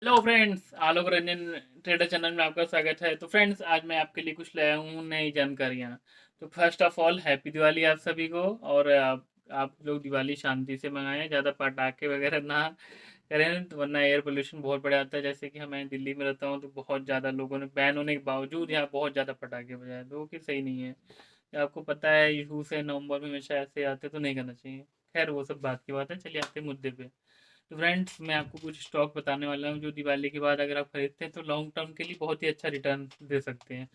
Hello friends, Alok Ranjan trader channel में आपका स्वागत है। तो फ्रेंड्स, आज मैं आपके लिए कुछ लाया हूँ नई जानकारियाँ। तो first of all happy Diwali आप सभी को। और आप लोग दिवाली शांति से मनाएं, ज़्यादा पटाखे वगैरह ना करें, तो वरना एयर पोल्यूशन बहुत बढ़ जाता है। जैसे कि मैं दिल्ली में रहता हूँ, तो बहुत ज़्यादा लोगों ने बैन होने के बावजूद यहाँ बहुत ज़्यादा पटाखे बजाए, तो वो कि सही नहीं है। आपको पता है इशूज़ है, नवंबर में हमेशा ऐसे आते, तो नहीं करना चाहिए। खैर, वो सब बात की बात है, चलिए आते हैं मुद्दे पे। तो फ्रेंड्स, मैं आपको कुछ स्टॉक बताने वाला हूँ जो दिवाली के बाद अगर आप खरीदते हैं तो लॉन्ग टर्म के लिए बहुत ही अच्छा रिटर्न दे सकते हैं।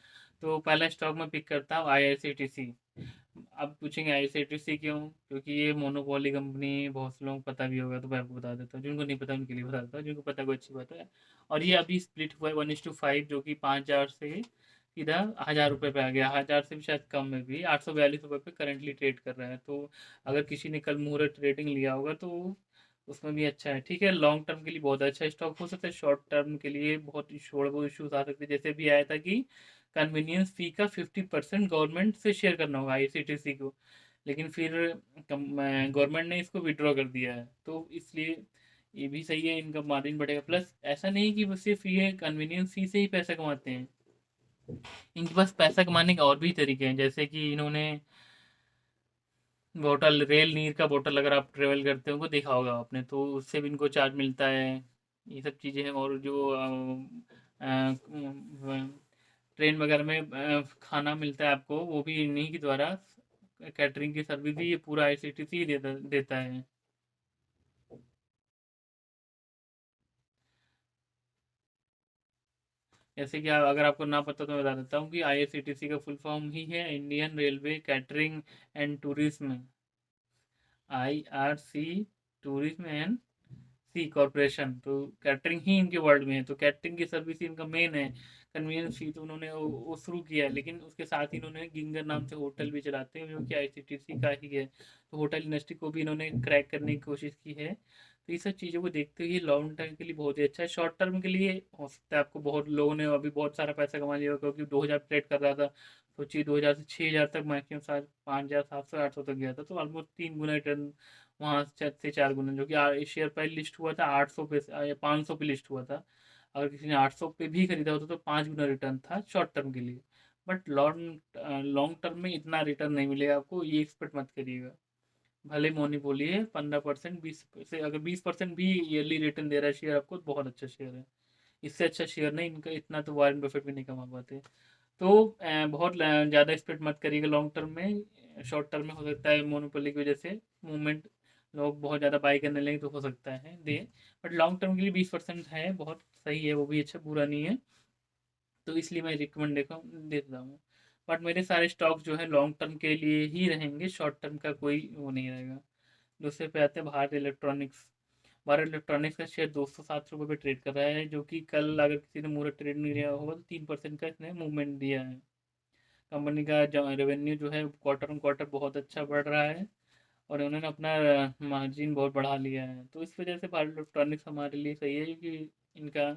तो पहला स्टॉक मैं पिक करता हूँ आईआरसीटीसी। आप पूछेंगे आईआरसीटीसी क्यों? क्योंकि ये मोनोपोली कंपनी है, बहुत से लोगों को पता भी होगा, तो मैं आपको बता देता हूँ। जिनको नहीं पता उनके लिए बता देता हूँ, जिनको पता है वो अच्छी बात है। और ये अभी स्प्लिट हुआ है 1:5, जो कि 5,000 से सीधा 1,000 रुपये पे आ गया। 1,000 से भी शायद कम में भी 842 रुपये पे करंटली ट्रेड कर रहा है। तो अगर किसी ने कल मुहूर्त ट्रेडिंग लिया होगा तो उसमें भी अच्छा है। ठीक है, लॉन्ग टर्म के लिए बहुत अच्छा स्टॉक हो सकता है, शॉर्ट टर्म के लिए बहुत थोड़े बहुत इशूज आ सकते हैं। जैसे भी आया था कि कन्वीनियंस फी का 50% गवर्नमेंट से शेयर करना होगा आईसीटीसी को, लेकिन फिर गवर्नमेंट ने इसको विड्रॉ कर दिया है, तो इसलिए ये भी सही है, इनका मार्जिन बढ़ेगा। प्लस ऐसा नहीं कि वो सिर्फ ये कन्वीनियंस फी से ही पैसा कमाते हैं, इनके पास पैसा कमाने के और भी तरीके हैं। जैसे कि इन्होंने बोतल, रेल नीर का बोतल, अगर आप ट्रेवल करते हो देखा होगा आपने, तो उससे भी इनको चार्ज मिलता है। ये सब चीज़ें हैं। और जो ट्रेन वगैरह में खाना मिलता है आपको, वो भी इन्हीं के द्वारा, कैटरिंग की सर्विस भी ये पूरा आईसीटीसी देता देता है। जैसे कि अगर आपको ना पता तो मैं बता देता हूँ कि आईआरसीटीसी का फुल फॉर्म ही है Indian railway catering and tourism, IRC, tourism and C corporation. तो कैटरिंग ही इनके वर्ल्ड में है, तो कैटरिंग की सर्विस इनका मेन है। कन्वीनियंस फी तो उन्होंने वो शुरू किया है, लेकिन उसके साथ ही इन्होंने गिंगर नाम से होटल भी चलाते हैं, जो कि आईसीटीसी का ही है। तो होटल इंडस्ट्री को भी इन्होंने क्रैक करने की कोशिश की है। तो ये सब चीज़ों को देखते हुए लॉन्ग टर्म के लिए बहुत ही अच्छा है। शॉर्ट टर्म के लिए हो सकता है आपको, बहुत लोगों ने अभी बहुत सारा पैसा कमा लिया, क्योंकि 2,000 ट्रेड कर रहा था। सोचिए, 2,000 से 6,000 तक, मैक्सिमम 5,000, 700, 800 तक गया था, तो ऑलमोस्ट 3 गुना रिटर्न वहाँ से 4 गुना। जो कि शेयर प्राइस लिस्ट हुआ था 800 पे, 500 पे लिस्ट हुआ था। अगर किसी ने 800 पे भी खरीदा होता तो 5 गुना रिटर्न था शॉर्ट टर्म के लिए। बट लॉन्ग लॉन्ग टर्म में इतना रिटर्न नहीं मिलेगा आपको, ये एक्सपेक्ट मत करिएगा। भले मोनोपोली है, 15%, 20 से, अगर 20% भी ईयरली रिटर्न दे रहा है शेयर आपको, तो बहुत अच्छा शेयर है। इससे अच्छा शेयर नहीं, इनका इतना तो वॉरेन बफेट भी नहीं कमा पाते। तो बहुत ज़्यादा एक्सपेक्ट मत करिएगा लॉन्ग टर्म में। शॉर्ट टर्म में हो सकता है मोनोपोली की वजह से मूवमेंट, लोग बहुत ज़्यादा बाई करने लगे तो हो सकता है दे। बट लॉन्ग टर्म के लिए 20% है, बहुत सही है, वो भी अच्छा, बुरा नहीं है। तो इसलिए मैं रिकमेंड देता हूँ। बट मेरे सारे स्टॉक जो है लॉन्ग टर्म के लिए ही रहेंगे, शॉर्ट टर्म का कोई वो नहीं रहेगा। दूसरे पे आते हैं भारत इलेक्ट्रॉनिक्स। भारत इलेक्ट्रॉनिक्स का शेयर 207 रुपये पे ट्रेड कर रहा है, जो कि कल अगर किसी ने मुहूर्त ट्रेड नहीं लिया होगा तो 3% का इसने मूवमेंट दिया है। कंपनी का रेवेन्यू जो है क्वार्टर ऑन क्वार्टर बहुत अच्छा बढ़ रहा है, और उन्होंने अपना मार्जिन बहुत बढ़ा लिया है। तो इस वजह से भारत इलेक्ट्रॉनिक्स हमारे लिए सही है, क्योंकि इनका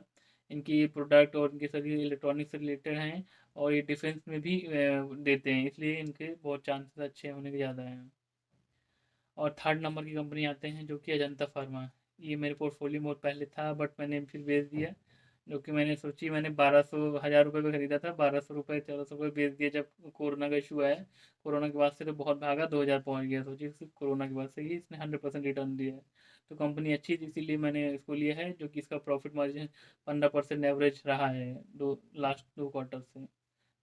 इनकी प्रोडक्ट और इनके सभी इलेक्ट्रॉनिक्स से रिलेटेड हैं, और ये डिफेंस में भी देते हैं, इसलिए इनके बहुत चांसेस अच्छे होने के ज़्यादा हैं। और थर्ड नंबर की कंपनी आते हैं, जो कि अजंता फार्मा। ये मेरे पोर्टफोलियो में बहुत पहले था, बट मैंने फिर बेच दिया। जो कि मैंने सोची, मैंने 1200, 1,000 रुपये पे खरीदा था, 1200 रुपये, 1,400 रुपये बेच दिया जब कोरोना का इशू आया। कोरोना के बाद से तो बहुत भागा, 2,000 पहुंच गया। सोचिए, सिर्फ कोरोना के बाद से ही इसने 100% रिटर्न दिया है। तो कंपनी अच्छी थी, इसीलिए मैंने इसको लिया है, जो कि इसका प्रॉफिट मार्जिन 15% एवरेज रहा है लास्ट 2 क्वार्टर से।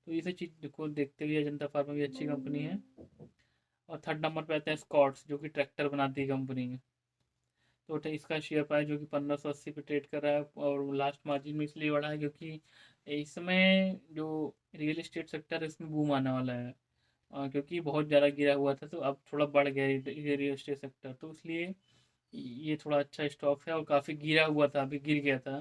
तो ये सब चीज़ को देखते हुए अजंता फार्मा भी अच्छी कंपनी है। और थर्ड नंबर पे आता है स्कॉट्स, जो कि ट्रैक्टर बनाती है कंपनी। तो इसका शेयर प्राइस जो कि 1,580 पे ट्रेड कर रहा है, और लास्ट मार्जिन में इसलिए बढ़ा है क्योंकि इस समय जो रियल एस्टेट सेक्टर है इसमें बूम आने वाला है। क्योंकि बहुत ज़्यादा गिरा हुआ था, तो अब थोड़ा बढ़ गया ये रियल एस्टेट सेक्टर, तो इसलिए ये थोड़ा अच्छा स्टॉक है। और काफ़ी गिरा हुआ था, अभी गिर गया था,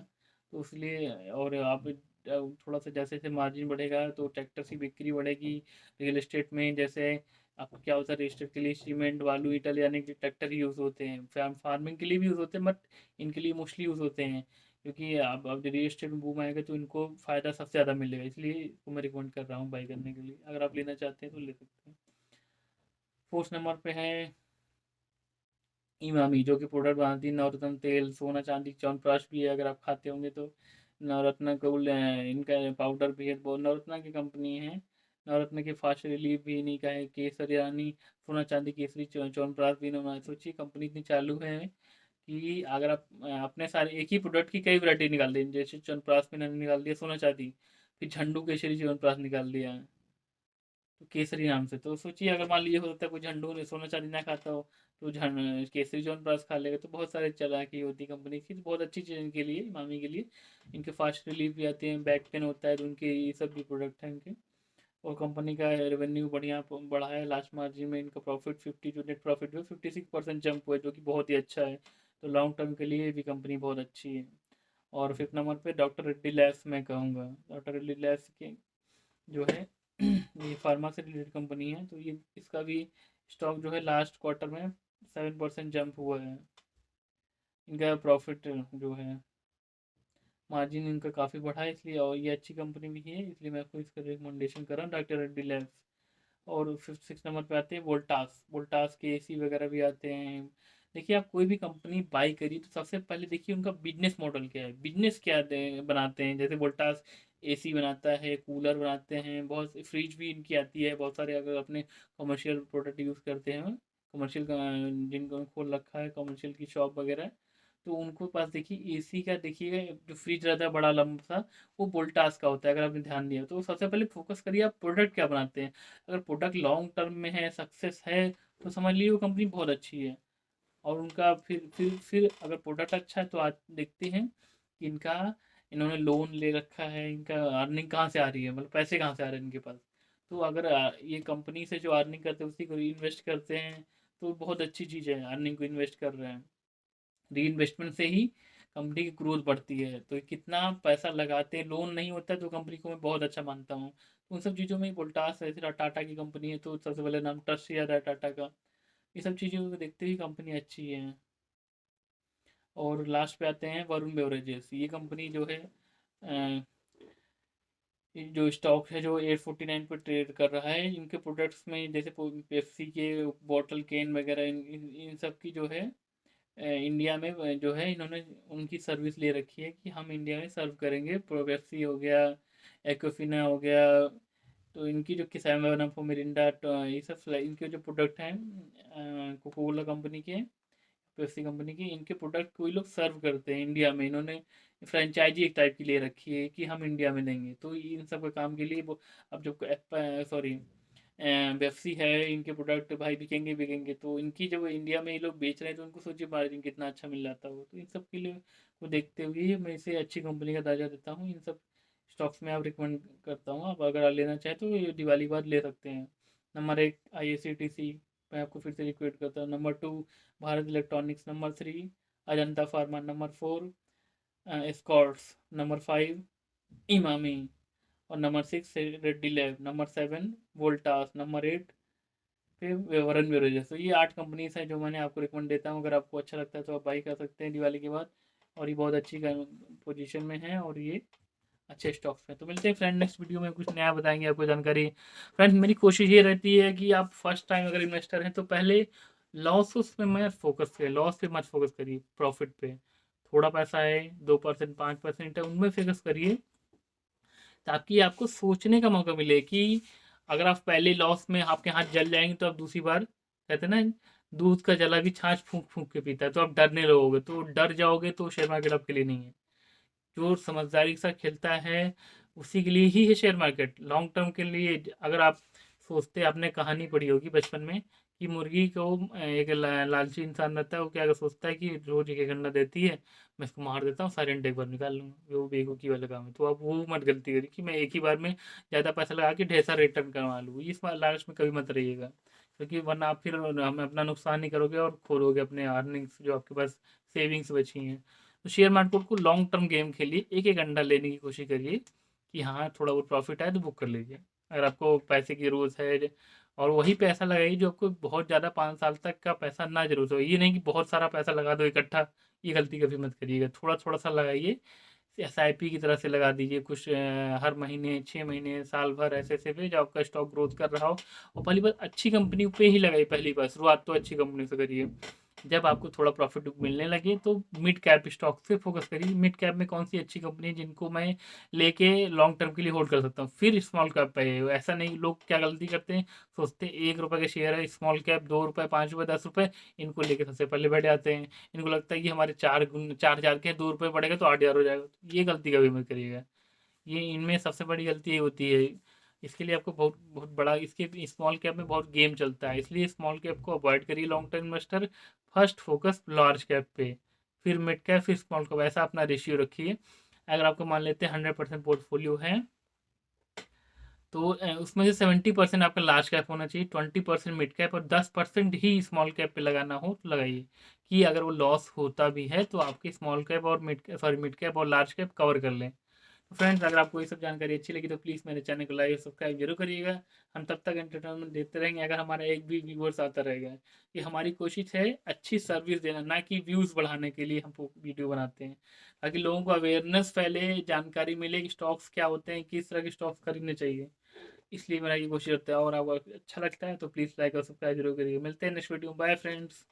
तो इसलिए। और आप थोड़ा सा जैसे जैसे मार्जिन बढ़ेगा तो ट्रैक्टर की बिक्री बढ़ेगी। रियल एस्टेट में जैसे आपको क्या होता है, रियल एस्टेट के लिए सीमेंट, बालू, ईंटा ले जाने के लिए ट्रैक्टर ही यूज़ होते हैं। फार्मिंग के लिए भी यूज़ होते हैं, बट इनके लिए मोस्टली यूज़ होते हैं, क्योंकि अब रियल एस्टेट में बूम आएगा तो इनको फ़ायदा सबसे ज़्यादा मिलेगा, इसलिए इसको मैं रिकमेंड कर रहा हूँ बाई करने के लिए। अगर आप लेना चाहते हैं तो ले सकते हैं। फोर्थ नंबर पे है इमामी जो कि प्रोडक्ट बनाती है नवरत्न तेल, सोना चांदी च्यवनप्राश भी है अगर आप खाते होंगे तो। नवरत्न गोल्ड इनका पाउडर भी है, वो नवरत्न की कंपनी है। नवरत्न के फास्ट रिलीफ भी इन्हीं का है। केसर यानी सोना चांदी केसरी च्यवनप्राश भी इन्होंने, सोचिए कंपनी इतनी चालू है कि अगर आप अपने सारे एक ही प्रोडक्ट की कई वैरायटी निकाल दी, जैसे च्यवनप्राश में इन्होंने निकाल दिया सोना चांदी, फिर झंडू केसरी च्यवनप्राश निकाल दिया तो केसरी नाम से। तो सोचिए अगर मान लीजिए हो सकता है कोई झंडू ने सोना चांदी ना खाता हो तो केसरी च्यवनप्राश खा लेगा, तो बहुत सारे चालाकी होती कंपनी की, तो बहुत अच्छी चीज़ इनके लिए, इमामी के लिए। इनके फास्ट रिलीफ भी आते हैं, बैक पेन होता है तो उनके ये सब भी प्रोडक्ट हैं इनके। और कंपनी का रेवेन्यू बढ़िया बढ़ा है, लास्ट मार्जिन में इनका प्रॉफिट 50 जो नेट प्रॉफिट जो 56% जंप हुआ है, जो कि बहुत ही अच्छा है। तो लॉन्ग टर्म के लिए भी कंपनी बहुत अच्छी है। और फिफ्थ नंबर पे डॉक्टर रेड्डी लैब्स मैं कहूँगा। डॉक्टर रेड्डी लैब्स के जो है ये फार्मा से रिलेटेड कंपनी है, तो ये इसका भी स्टॉक जो है लास्ट क्वार्टर में 7% जंप हुआ है। इनका प्रॉफिट जो है मार्जिन इनका काफ़ी बढ़ा है, इसलिए और ये अच्छी कंपनी भी है, इसलिए मैं आपको इसका रिकमेंडेशन कर रहा हूँ, डॉक्टर रेड्डी लैब्स। और फिफ्थ सिक्स नंबर पे आते हैं वोल्टास। वोल्टास के एसी वगैरह भी आते हैं। देखिए आप कोई भी कंपनी बाई करिए तो सबसे पहले देखिए उनका बिजनेस मॉडल क्या है, बिजनेस क्या बनाते हैं। जैसे वोल्टास एसी बनाता है, कूलर बनाते हैं, बहुत फ्रिज भी इनकी आती है बहुत सारे, अगर अपने कमर्शियल प्रोडक्ट यूज़ करते हैं, कमर्शियल जिनको खोल रखा है कमर्शियल की शॉप वगैरह, तो उनको पास देखिए एसी का देखिएगा जो फ्रिज रहता है बड़ा लंबा सा, वो वोल्टास का होता है। अगर आपने ध्यान दिया तो सबसे पहले फोकस करिए आप प्रोडक्ट क्या बनाते हैं। अगर प्रोडक्ट लॉन्ग टर्म में है, सक्सेस है, तो समझ लीजिए वो कंपनी बहुत अच्छी है। और उनका फिर अगर प्रोडक्ट अच्छा है तो आज देखते हैं कि इनका इन्होंने लोन ले रखा है, इनका अर्निंग कहाँ से आ रही है, मतलब पैसे कहाँ से आ रहे हैं इनके पास। तो अगर ये कंपनी से जो अर्निंग करते हैं उसी को री इन्वेस्ट करते हैं, तो बहुत अच्छी चीज़ है, अर्निंग को इन्वेस्ट कर रहे हैं। री इन्वेस्टमेंट से ही कंपनी की ग्रोथ बढ़ती है। तो कितना पैसा लगाते हैं, लोन नहीं होता है तो कंपनी को मैं बहुत अच्छा मानता हूँ। तो उन सब चीज़ों में वोल्टास है, फिर टाटा की कंपनी है तो सबसे पहले नाम ट्रस्ट याद है टाटा का। ये सब चीज़ों को देखते हुए कंपनी अच्छी है। और लास्ट पे आते हैं वरुण बेवरेजेस। ये कंपनी जो है ये जो स्टॉक है जो 849 पर ट्रेड कर रहा है। इनके प्रोडक्ट्स में जैसे पेप्सी के बॉटल कैन वगैरह इन सब की जो है इंडिया में जो है इन्होंने उनकी सर्विस ले रखी है कि हम इंडिया में सर्व करेंगे। पेप्सी हो गया, एक्वाफिना हो गया, तो इनकी जो किसान मिरिंडा ये सब इनके जो प्रोडक्ट हैं कोका कोला कंपनी के, पेप्सी कंपनी की, इनके प्रोडक्ट कोई लोग सर्व करते हैं इंडिया में। इन्होंने फ्रेंचाइजी एक टाइप की ले रखी है कि हम इंडिया में देंगे, तो इन सब के काम के लिए वो अब जो सॉरी पेप्सी है, इनके प्रोडक्ट भाई बिकेंगे बिकेंगे, तो इनकी जब इंडिया में ये लोग बेच रहे हैं तो उनको सोचिए मार्जिन कितना अच्छा मिल जाता हो। तो इन सब के लिए को देखते हुए मैं इसे अच्छी कंपनी का दर्जा देता हूँ। इन सब स्टॉक्स में आप रिकमेंड करता हूँ, आप अगर लेना चाहें तो ये दिवाली बाद ले सकते हैं। नंबर 1 IACTC मैं आपको फिर से रिक्वेस्ट करता हूँ। Number 2 Bharat electronics. Number 3 Ajanta pharma. Number 4 Scotts. Number 5 Emami. और number 6 Reddy lab. Number 7 Voltas. Number 8 पे वरुण बेवरेजेस। तो ये 8 कंपनीज हैं जो मैंने आपको रिकमेंड देता हूँ। अगर आपको अच्छा लगता है तो आप बाई कर सकते हैं दिवाली के बाद। और ये बहुत अच्छी पोजीशन में है और ये अच्छे स्टॉक्स हैं। तो मिलते हैं फ्रेंड नेक्स्ट वीडियो में, कुछ नया बताएंगे आपको जानकारी। फ्रेंड्स मेरी कोशिश ये रहती है कि आप फर्स्ट टाइम अगर इन्वेस्टर हैं तो पहले लॉस पे मत फोकस करिए, लॉस पे मत फोकस करिए, प्रॉफिट पे। थोड़ा पैसा है, 2% 5% है, उनमें फोकस करिए, ताकि आपको सोचने का मौका मिले कि अगर आप पहले लॉस में आपके हाथ जल जाएंगे तो आप दूसरी बार, कहते हैं ना, दूध का जला भी छाछ फूंक फूंक के पीता है, तो आप डरने लगोगे, तो डर जाओगे तो शेयर मार्केट आपके लिए नहीं है। जो समझदारी के साथ खेलता है उसी के लिए ही है शेयर मार्केट, लॉन्ग टर्म के लिए। अगर आप सोचते, आपने कहानी पढ़ी होगी बचपन में कि मुर्गी को एक लालची इंसान रहता है, वो क्या सोचता है कि रोज एक अंडा देती है, मैं इसको मार देता हूँ सारे अंडे एक बार निकाल लूँगा, वो बेवकूफ़ी वाला काम है। तो आप वो मत गलती करिए कि मैं एक ही बार में ज़्यादा पैसा लगा के ढेर सारा रिटर्न करवा लूँ, इस लालच में कभी मत रहिएगा, क्योंकि वरना आप फिर हम अपना नुकसान ही करोगे और खोलोगे अपने अर्निंग्स जो आपके पास सेविंग्स बची हैं। तो शेयर मार्केट को लॉन्ग टर्म गेम खेलिए, एक एक अंडा लेने की कोशिश करिए कि हाँ थोड़ा बहुत प्रॉफिट आए तो बुक कर लीजिए। अगर आपको पैसे की ज़रूरत है, और वही पैसा लगाइए जो आपको बहुत ज़्यादा 5 साल तक का पैसा ना जरूरत हो। ये नहीं कि बहुत सारा पैसा लगा दो इकट्ठा, ये गलती कभी मत करिएगा। थोड़ा थोड़ा सा लगाइए, SIP की तरह से लगा दीजिए कुछ, हर महीने 6 महीने साल भर ऐसे ऐसे पे जो आपका स्टॉक ग्रोथ कर रहा हो। और पहली बात अच्छी कंपनी पे ही लगाइए, पहली बार शुरुआत तो अच्छी कंपनी से करिए। जब आपको थोड़ा प्रॉफिट मिलने लगे तो मिड कैप स्टॉक पे फोकस करिए। मिड कैप में कौन सी अच्छी कंपनी है जिनको मैं लेके लॉन्ग टर्म के लिए होल्ड कर सकता हूँ, फिर स्मॉल कैप पे आइए। ऐसा नहीं, लोग क्या गलती करते हैं, सोचते हैं 1 रुपये के शेयर है, स्मॉल कैप 2 रुपये, 5 रुपये, 10 रुपये, इनको लेके सबसे पहले बैठ जाते हैं। इनको लगता है कि हमारे 4 हजार के 2 रुपये बढ़ेगा तो 8 हजार हो जाएगा। तो ये गलती कभी मत करिएगा। ये इनमें सबसे बड़ी गलती ये होती है। इसके लिए आपको बहुत बहुत बड़ा, इसके स्मॉल कैप में बहुत गेम चलता है, इसलिए स्मॉल कैप को अवॉइड करिए long term investor. First focus large cap पे, फिर मिड कैप, फिर स्मॉल कैप, ऐसा अपना रेशियो रखिए। अगर आपको मान लेते हैं 100% पोर्टफोलियो है तो उसमें से 70% आपका लार्ज कैप होना चाहिए, 20% मिड कैप और 10% ही स्मॉल कैप पे लगाना हो तो लगाइए, कि अगर वो लॉस होता भी है तो आपके स्मॉल कैप और मिड कैप और लार्ज कैप कवर कर लें। तो फ्रेंड्स, अगर आपको ये सब जानकारी अच्छी लगी तो प्लीज़ मेरे चैनल को लाइक और सब्सक्राइब जरूर करिएगा। हम तब तक एंटरटेनमेंट देते रहेंगे अगर हमारा एक भी व्यूवर्स आता रहेगा। ये हमारी कोशिश है अच्छी सर्विस देना, ना कि व्यूज़ बढ़ाने के लिए हम वीडियो बनाते हैं, ताकि लोगों को अवेयरनेस फैले, जानकारी मिले कि स्टॉक्स क्या होते हैं, किस तरह के स्टॉक्स खरीदने चाहिए। इसलिए मेरा ये कोशिश रहता है, और आपको अच्छा लगता है तो प्लीज़ लाइक और सब्सक्राइब जरूर करिए। मिलते हैं नेक्स्ट वीडियो में। Bye friends.